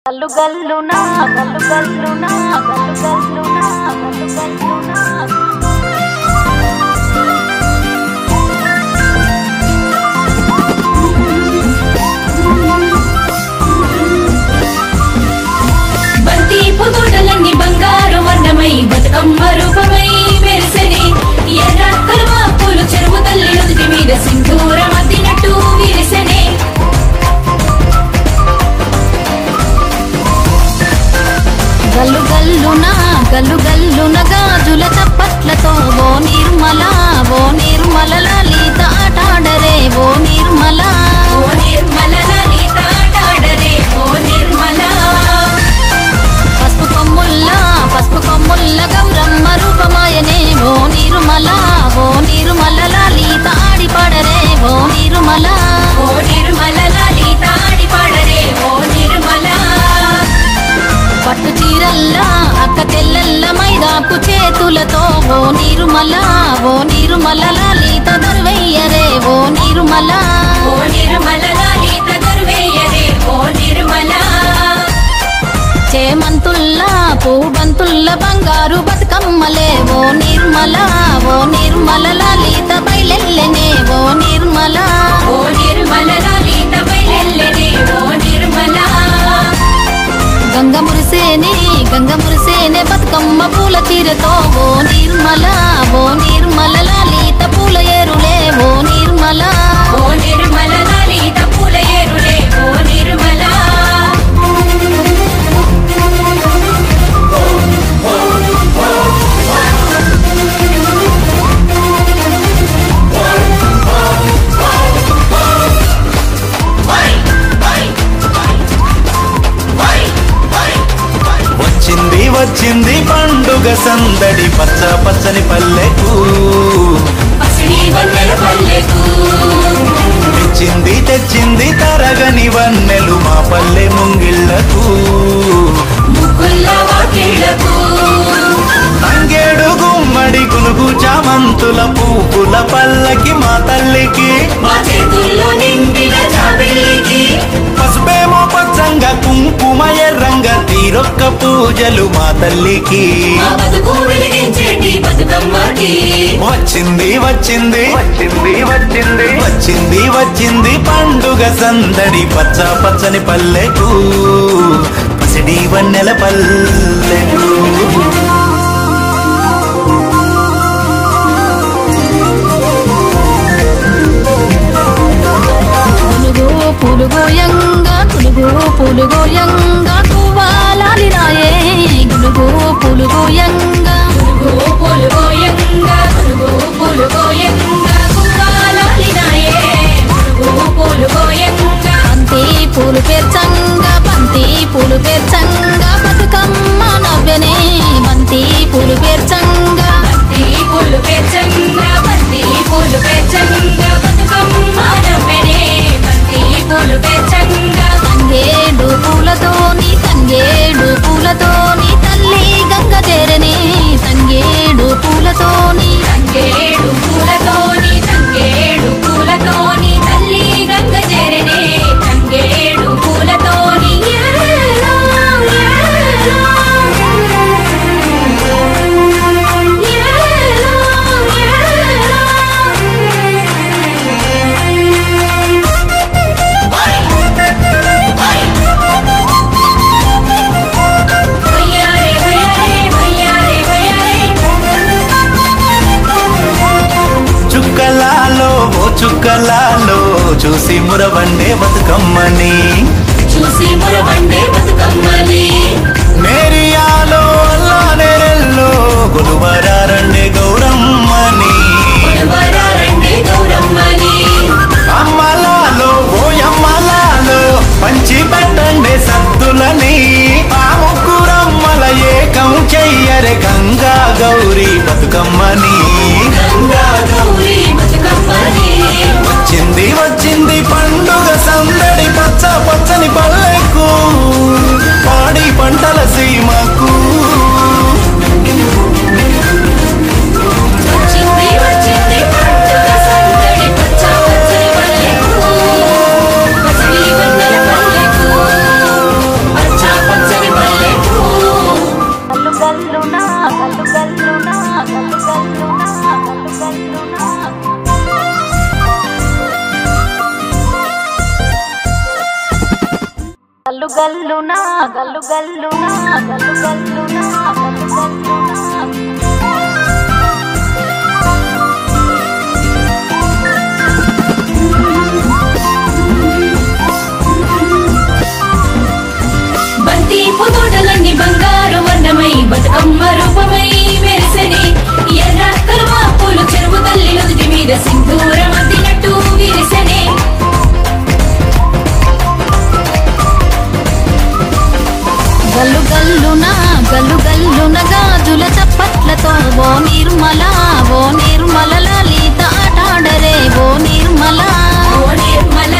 గల్లు గల్లునా గల్లు గల్లునా గల్లు గల్లునా గల్లు గల్లునా బంతి పొగోటలన్నీ బంగారు వర్ణమై బతుకమ్మ రూపమై మెరిసెనే ఎర్ర కలువ పూలు చెరువు తల్లి నుదుటి మీద సింధూరం అద్దినట్టు విరిసెనే గల్లు గల్లునా గల్లు గల్లున గాజుల చప్పట్లతో ఓ నిర్మల లలిత ఆటాడరే ఓ నిర్మల లలిత ఆటాడరే ఓ నిర్మల పసుపు కొమ్ముల్ల గౌరమ్మ రూపమాయనే ఓ నిర్మల లలిత ఆడి పాడరే ఓ నిర్మల లలిత ఆడి పాడరే ఓ నిర్మల పట్టు చీరల్లా అక్క తెల్లల్ల మైదాకు చేతులతో ఓ నిర్మల లలిత దర్వయ్యరే ఓ నిర్మల లలిత దర్వయ్యరే ఓ నిర్మల చేమంతుల్లా పూబంతుల్ల బంగారు బతుకమ్మలే ఓ నిర్మల లలిత బయలెల్లెనే ఓ నిర్మల లలిత బయలెల్లెనే ఓ నిర్మల గంగ మురిసేనే బతుకమ్మ పూల తీరతో ఓ నిర్మల లలిత పూల ఏరులే ఓ నిర్మల లలిత పూల ఏరులే ఓ నిర్మల వచ్చింది పండుగ సందడి పచ్చ పచ్చని పల్లెకు తెచ్చింది తరగని వన్నెలు మా పల్లె ముంగిళ్లకు తంగేడు గుమ్మడి గునుగు చామంతుల పూపుల పల్లకి మా తల్లికి పసుపేమో పచ్చంగా కుంకుమ ఎర్రంగా తీరొక్క పూజలు మా తల్లికి వచ్చింది పండుగ సందడి పచ్చ పచ్చని పల్లెకు పసిడి వన్నెల పల్లెకు పులుగోయంగా తువ్వాలాలినాయే పులుగోయంగా బంతి పూలు పేర్చంగా బతుకమ్మ నవ్వెనే బంతి పూలు పేర్చంగా బతుకమ్మ నవ్వెనే బంతి పూలు పేర్చంగా తంగేడు పూలతోని తల్లి గంగ చేరనే తంగేడు పూలతోని తల్లి గంగ చేరనే తంగేడు పూలతో గల్లునా గల్లు గల్లునా గల్లు గల్లునా గల్లు గల్లునా బంతి పుతోటలన్నీ బంగారు వర్ణమై బతుకమ్మ రూపమై మెరిసెనే ఎర్ర కలువ పూలు చెరువు తల్లి నుదుటి మీద సింధూరం అద్దినట్టు విరిసెనే గల్లు గల్లునా గల్లు గల్లున గాజుల చప్పట్లతో ఓ నిర్మల లలిత ఆటాడరే ఓ నిర్మల ఓ నిర్మల